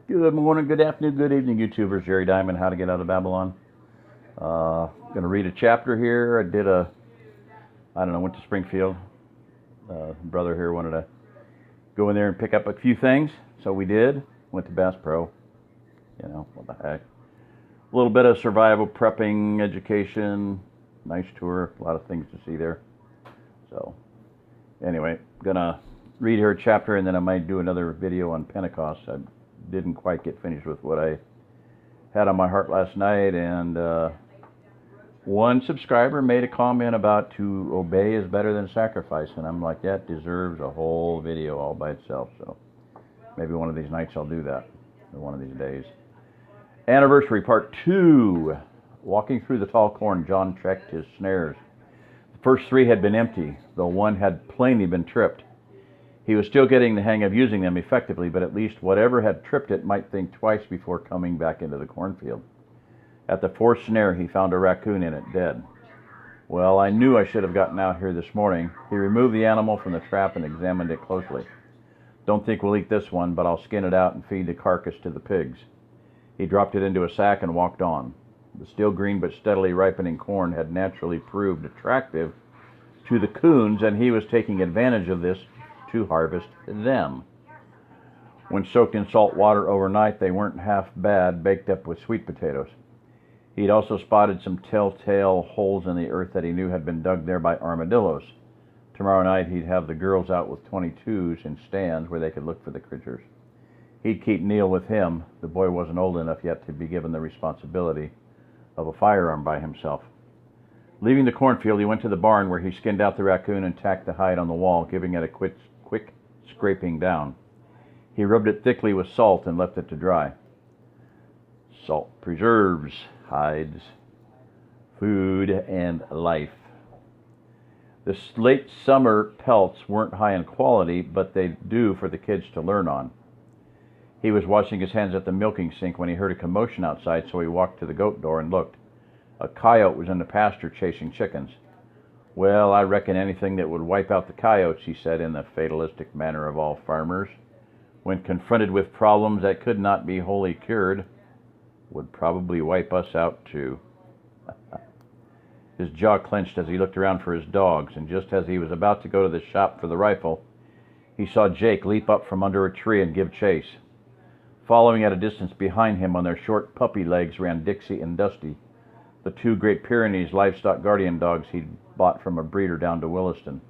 Good morning, good afternoon, good evening, YouTubers. Jerry Diamond, How to Get Out of Babylon. Going to read a chapter here. Went to Springfield. Brother here wanted to go in there and pick up a few things, so we did. Went to Bass Pro. What the heck. A little bit of survival, prepping, education. Nice tour. A lot of things to see there. So, anyway, gonna read her chapter, and then I might do another video on Pentecost. I didn't quite get finished with what I had on my heart last night, and one subscriber made a comment about to obey is better than sacrifice, and I'm like, that deserves a whole video all by itself. So maybe one of these nights I'll do that, or one of these days. Anniversary part 2. Walking through the tall corn, John checked his snares. The first 3 had been empty, though one had plainly been tripped. He was still getting the hang of using them effectively, but at least whatever had tripped it might think twice before coming back into the cornfield. At the 4th snare, he found a raccoon in it, dead. Well, I knew I should have gotten out here this morning. He removed the animal from the trap and examined it closely. Don't think we'll eat this one, but I'll skin it out and feed the carcass to the pigs. He dropped it into a sack and walked on. The still green but steadily ripening corn had naturally proved attractive to the coons, and he was taking advantage of this to harvest them. When soaked in salt water overnight, they weren't half bad, baked up with sweet potatoes. He'd also spotted some telltale holes in the earth that he knew had been dug there by armadillos. Tomorrow night he'd have the girls out with 22s in stands where they could look for the creatures. He'd keep Neil with him. The boy wasn't old enough yet to be given the responsibility of a firearm by himself. Leaving the cornfield, he went to the barn where he skinned out the raccoon and tacked the hide on the wall, giving it a quick scraping down. He rubbed it thickly with salt and left it to dry. Salt preserves, hides, food, and life. The late summer pelts weren't high in quality, but they do for the kids to learn on. He was washing his hands at the milking sink when he heard a commotion outside, so he walked to the goat door and looked. A coyote was in the pasture chasing chickens. Well, I reckon anything that would wipe out the coyotes, he said in the fatalistic manner of all farmers, when confronted with problems that could not be wholly cured, would probably wipe us out too. His jaw clenched as he looked around for his dogs, and just as he was about to go to the shop for the rifle, he saw Jake leap up from under a tree and give chase. Following at a distance behind him on their short puppy legs ran Dixie and Dusty, the 2 Great Pyrenees livestock guardian dogs he'd bought from a breeder down to Williston.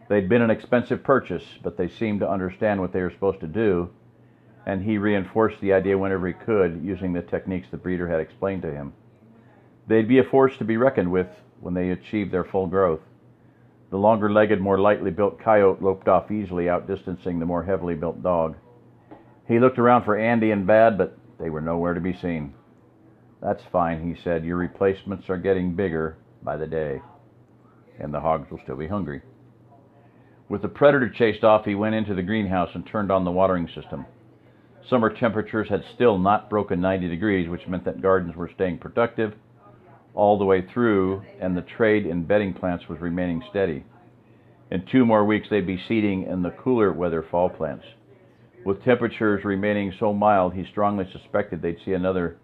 They'd been an expensive purchase, but they seemed to understand what they were supposed to do, and he reinforced the idea whenever he could, using the techniques the breeder had explained to him. They'd be a force to be reckoned with when they achieved their full growth. The longer-legged, more lightly built coyote loped off easily, outdistancing the more heavily built dog. He looked around for Andy and Bad, but they were nowhere to be seen. That's fine, he said. Your replacements are getting bigger by the day, and the hogs will still be hungry. With the predator chased off, he went into the greenhouse and turned on the watering system. Summer temperatures had still not broken 90 degrees, which meant that gardens were staying productive all the way through, and the trade in bedding plants was remaining steady. In 2 more weeks, they'd be seeding in the cooler weather fall plants. With temperatures remaining so mild, he strongly suspected they'd see another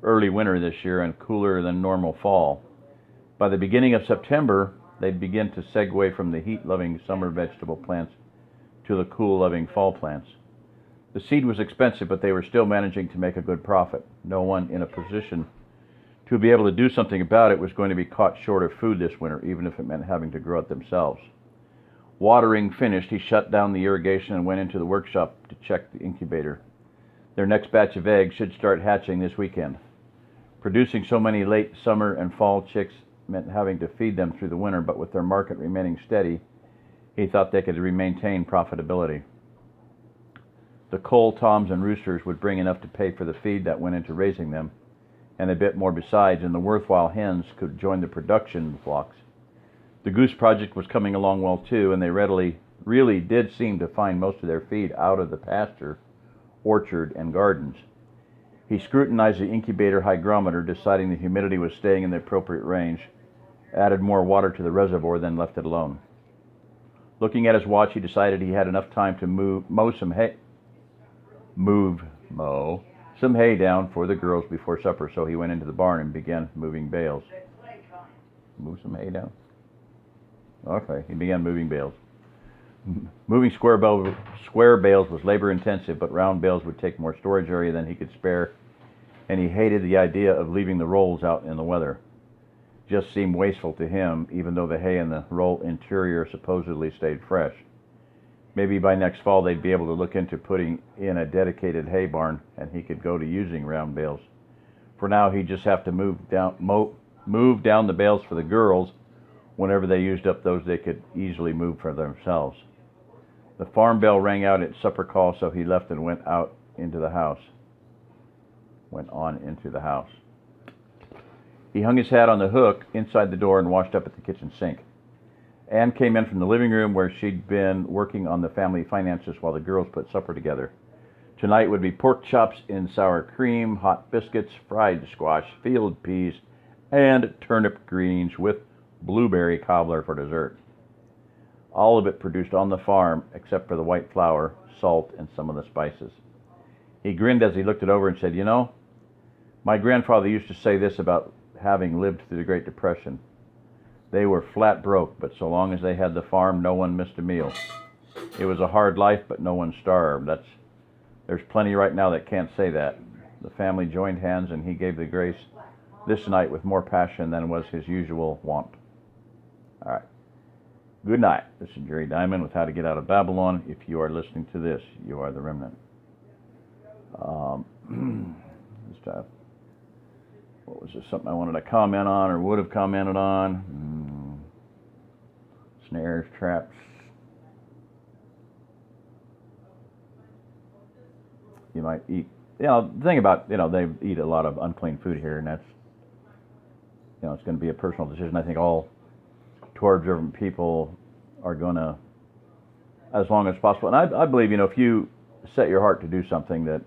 early winter this year and cooler than normal fall. By the beginning of September, they'd begin to segue from the heat-loving summer vegetable plants to the cool-loving fall plants. The seed was expensive, but they were still managing to make a good profit. No one in a position to be able to do something about it was going to be caught short of food this winter, even if it meant having to grow it themselves. Watering finished, he shut down the irrigation and went into the workshop to check the incubator. Their next batch of eggs should start hatching this weekend. Producing so many late summer and fall chicks meant having to feed them through the winter, but with their market remaining steady, he thought they could maintain profitability. The coal toms and roosters would bring enough to pay for the feed that went into raising them, and a bit more besides, and the worthwhile hens could join the production flocks. The goose project was coming along well too, and they really did seem to find most of their feed out of the pasture, orchard, and gardens. He scrutinized the incubator hygrometer, deciding the humidity was staying in the appropriate range, added more water to the reservoir, then left it alone. Looking at his watch, he decided he had enough time to move mow some hay down for the girls before supper, so he went into the barn and began moving bales. Move some hay down? Okay, he began moving bales. Moving square bales was labor-intensive, but round bales would take more storage area than he could spare, and he hated the idea of leaving the rolls out in the weather. Just seemed wasteful to him, even though the hay in the roll interior supposedly stayed fresh. Maybe by next fall they'd be able to look into putting in a dedicated hay barn, and he could go to using round bales. For now, he'd just have to move down the bales for the girls whenever they used up those they could easily move for themselves. The farm bell rang out at supper call, so he left and went on into the house. He hung his hat on the hook inside the door and washed up at the kitchen sink. Anne came in from the living room where she'd been working on the family finances while the girls put supper together. Tonight would be pork chops in sour cream, hot biscuits, fried squash, field peas, and turnip greens with blueberry cobbler for dessert. All of it produced on the farm except for the white flour, salt, and some of the spices. He grinned as he looked it over and said, "You know, my grandfather used to say this about having lived through the Great Depression. They were flat broke, but so long as they had the farm, no one missed a meal. It was a hard life, but no one starved." There's plenty right now that can't say that. The family joined hands, and he gave the grace this night with more passion than was his usual wont. All right. Good night. This is Jerry Diamond with How to Get Out of Babylon. If you are listening to this, you are the remnant. What was this? Something I wanted to comment on or would have commented on? Snares, traps. You might eat. The thing about, they eat a lot of unclean food here, and that's, it's going to be a personal decision. I think all Torah observant people are going to, as long as possible. And I believe, if you set your heart to do something that,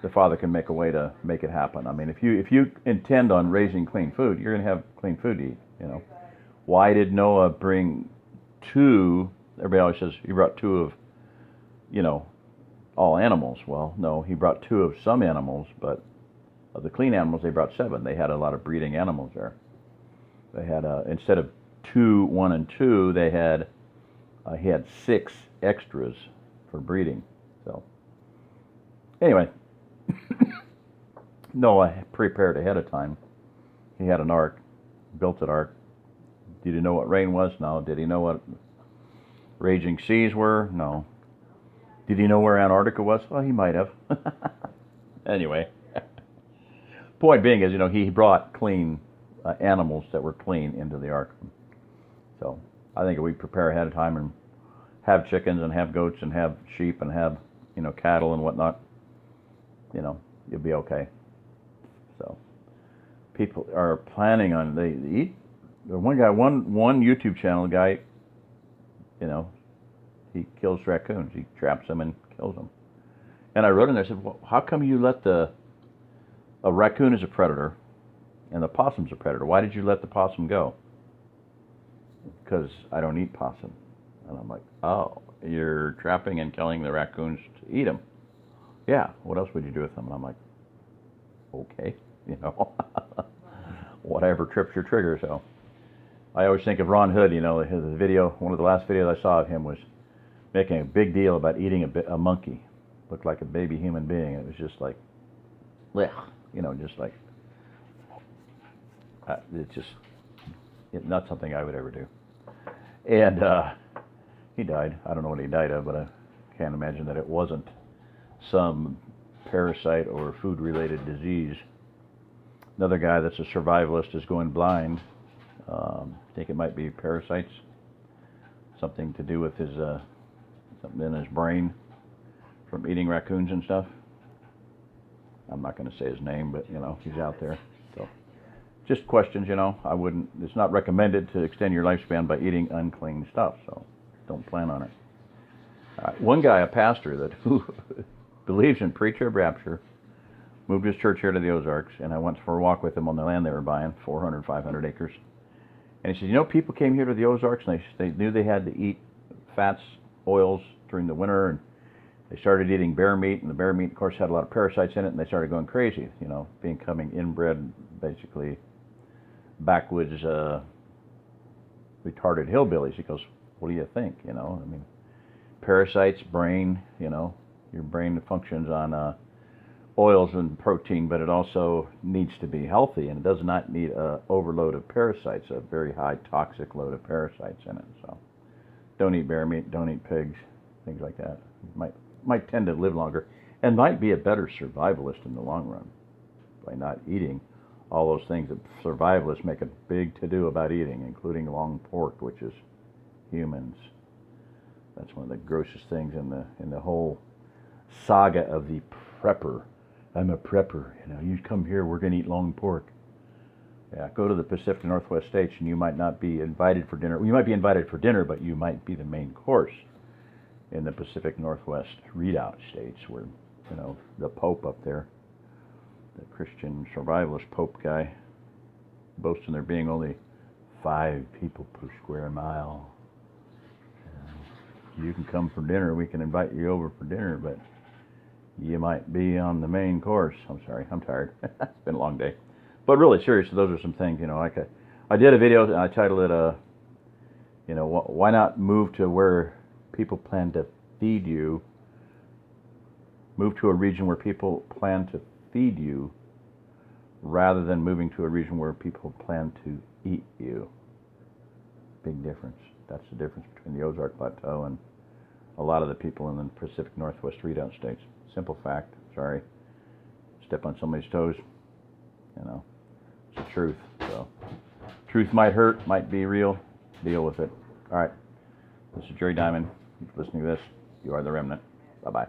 the Father can make a way to make it happen. I mean, if you intend on raising clean food, you're going to have clean food to eat, Why did Noah bring two? Everybody always says he brought two of, all animals. Well, no, he brought two of some animals, but of the clean animals, they brought 7. They had a lot of breeding animals there. They had, instead of 2, 1, and 2, he had 6 extras for breeding. So, anyway, Noah prepared ahead of time. He had an ark, built an ark. Did he know what rain was? No. Did he know what raging seas were? No. Did he know where Antarctica was? Well, he might have. Anyway, point being is, he brought clean animals that were clean into the ark. So I think if we prepare ahead of time and have chickens and have goats and have sheep and have, cattle and whatnot, you'll be okay. So people are planning on, they eat. One guy, one YouTube channel guy, he kills raccoons. He traps them and kills them. And I wrote in there, I said, well, how come you let a raccoon is a predator and the possum's a predator? Why did you let the possum go? Because I don't eat possum. And I'm like, oh, you're trapping and killing the raccoons to eat them. Yeah, what else would you do with them? And I'm like, okay, whatever trips your trigger. So I always think of Ron Hood, his video, one of the last videos I saw of him was making a big deal about eating a monkey. Looked like a baby human being. It was just like, blech, just like, it's not something I would ever do. And he died. I don't know what he died of, but I can't imagine that it wasn't some parasite or food-related disease. Another guy that's a survivalist is going blind. I think it might be parasites, something to do with his something in his brain from eating raccoons and stuff. I'm not going to say his name, but he's out there. So just questions, I wouldn't. It's not recommended to extend your lifespan by eating unclean stuff. So don't plan on it. All right. One guy, a pastor who believes in pre-trib rapture, moved his church here to the Ozarks, and I went for a walk with him on the land they were buying, 400, 500 acres. And he said, people came here to the Ozarks, and they knew they had to eat fats, oils during the winter, and They started eating bear meat, and the bear meat, of course, had a lot of parasites in it, and they started going crazy, becoming inbred, basically backwoods, retarded hillbillies. He goes, what do you think, parasites, brain, your brain functions on oils and protein, but it also needs to be healthy, and it does not need an overload of parasites, a very high toxic load of parasites in it. So don't eat bear meat, don't eat pigs, things like that. Might tend to live longer and might be a better survivalist in the long run by not eating all those things that survivalists make a big to-do about eating, including long pork, which is humans. That's one of the grossest things in the whole saga of the prepper. I'm a prepper, you come here, we're going to eat long pork. Yeah, go to the Pacific Northwest states and you might not be invited for dinner. Well, you might be invited for dinner, but you might be the main course in the Pacific Northwest readout states where, the Pope up there, the Christian survivalist Pope guy, boasting there being only 5 people per square mile. You can come for dinner, we can invite you over for dinner, but you might be on the main course. I'm sorry, I'm tired. It's been a long day. But really, seriously, those are some things, like I did a video and I titled it, why not move to where people plan to feed you, move to a region where people plan to feed you rather than moving to a region where people plan to eat you. Big difference. That's the difference between the OzArk Plateau and a lot of the people in the Pacific Northwest readout states. Simple fact. Sorry. Step on somebody's toes. It's the truth. So, truth might hurt, might be real. Deal with it. All right. This is Jerry Diamond. If you're listening to this, you are the remnant. Bye-bye.